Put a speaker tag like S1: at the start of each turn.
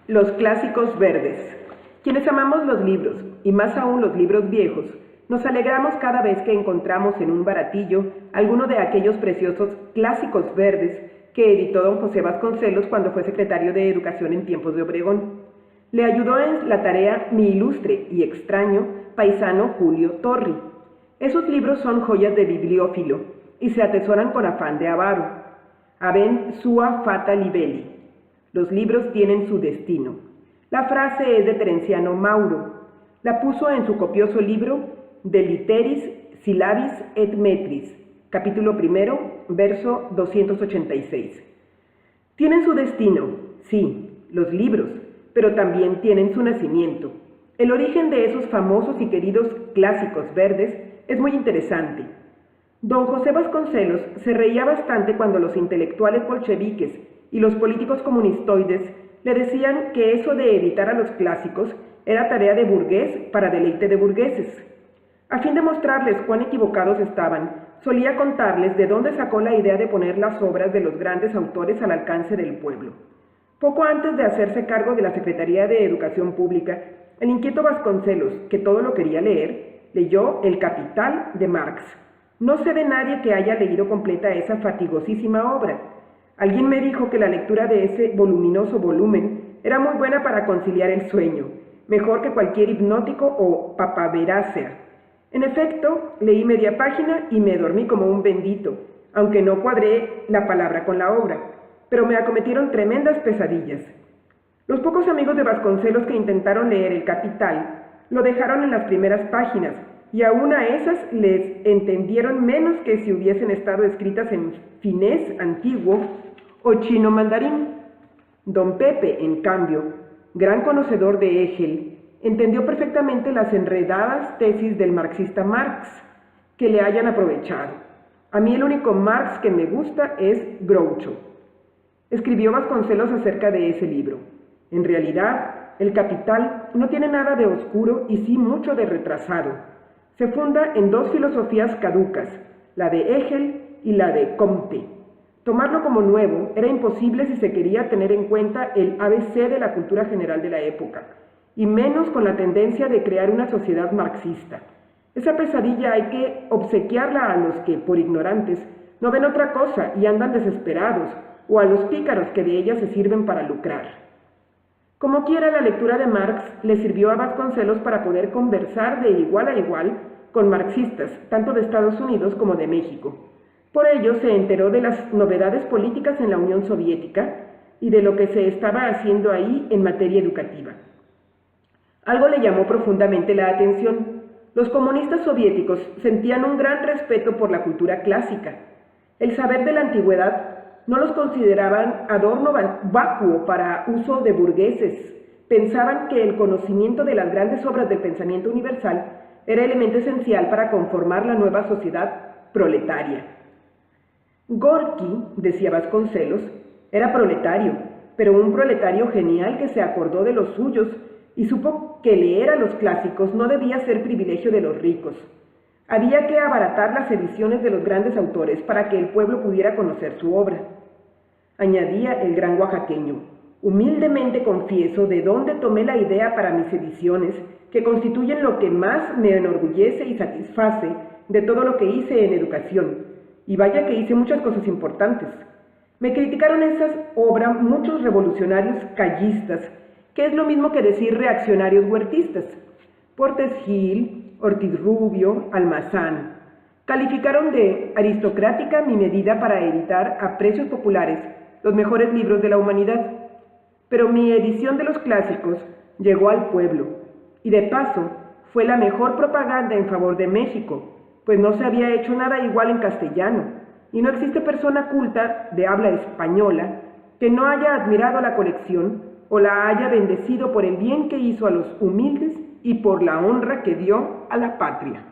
S1: Los clásicos verdes. Quienes amamos los libros, y más aún los libros viejos, nos alegramos cada vez que encontramos en un baratillo alguno de aquellos preciosos clásicos verdes que editó don José Vasconcelos cuando fue secretario de Educación en tiempos de Obregón. Le ayudó en la tarea mi ilustre y extraño paisano Julio Torri. Esos libros son joyas de bibliófilo y se atesoran con afán de avaro. Aben sua fata libelli. Los libros tienen su destino. La frase es de Terenciano Mauro. La puso en su copioso libro De Literis Syllabis et Metris, capítulo 1, verso 286. Tienen su destino, sí, los libros, pero también tienen su nacimiento. El origen de esos famosos y queridos clásicos verdes es muy interesante. Don José Vasconcelos se reía bastante cuando los intelectuales bolcheviques y los políticos comunistoides le decían que eso de editar a los clásicos era tarea de burgués para deleite de burgueses. A fin de mostrarles cuán equivocados estaban, solía contarles de dónde sacó la idea de poner las obras de los grandes autores al alcance del pueblo. Poco antes de hacerse cargo de la Secretaría de Educación Pública, el inquieto Vasconcelos, que todo lo quería leer, leyó El Capital de Marx. No sé de nadie que haya leído completa esa fatigosísima obra. Alguien me dijo que la lectura de ese voluminoso volumen era muy buena para conciliar el sueño, mejor que cualquier hipnótico o papaverácea. En efecto, leí media página y me dormí como un bendito, aunque no cuadré la palabra con la obra, pero me acometieron tremendas pesadillas. Los pocos amigos de Vasconcelos que intentaron leer El Capital lo dejaron en las primeras páginas, y aún a esas les entendieron menos que si hubiesen estado escritas en finés antiguo o chino mandarín. Don Pepe, en cambio, gran conocedor de Hegel, entendió perfectamente las enredadas tesis del marxista Marx que le hayan aprovechado. A mí el único Marx que me gusta es Groucho. Escribió Vasconcelos acerca de ese libro. En realidad, El Capital no tiene nada de oscuro y sí mucho de retrasado. Se funda en dos filosofías caducas, la de Hegel y la de Comte. Tomarlo como nuevo era imposible si se quería tener en cuenta el ABC de la cultura general de la época, y menos con la tendencia de crear una sociedad marxista. Esa pesadilla hay que obsequiarla a los que, por ignorantes, no ven otra cosa y andan desesperados, o a los pícaros que de ella se sirven para lucrar. Como quiera, la lectura de Marx le sirvió a Vasconcelos para poder conversar de igual a igual con marxistas, tanto de Estados Unidos como de México. Por ello se enteró de las novedades políticas en la Unión Soviética y de lo que se estaba haciendo ahí en materia educativa. Algo le llamó profundamente la atención. Los comunistas soviéticos sentían un gran respeto por la cultura clásica. El saber de la antigüedad no los consideraban adorno vacuo para uso de burgueses. Pensaban que el conocimiento de las grandes obras del pensamiento universal era elemento esencial para conformar la nueva sociedad proletaria. Gorky, decía Vasconcelos, era proletario, pero un proletario genial que se acordó de los suyos y supo que leer a los clásicos no debía ser privilegio de los ricos. Había que abaratar las ediciones de los grandes autores para que el pueblo pudiera conocer su obra. Añadía el gran oaxaqueño: humildemente confieso de dónde tomé la idea para mis ediciones, que constituyen lo que más me enorgullece y satisface de todo lo que hice en educación, y vaya que hice muchas cosas importantes. Me criticaron esas obras muchos revolucionarios callistas, que es lo mismo que decir reaccionarios huertistas. Portes Gil, Ortiz Rubio, Almazán. Calificaron de aristocrática mi medida para editar a precios populares los mejores libros de la humanidad. Pero mi edición de los clásicos llegó al pueblo, y de paso fue la mejor propaganda en favor de México, pues no se había hecho nada igual en castellano, y no existe persona culta de habla española que no haya admirado la colección o la haya bendecido por el bien que hizo a los humildes y por la honra que dio a la patria.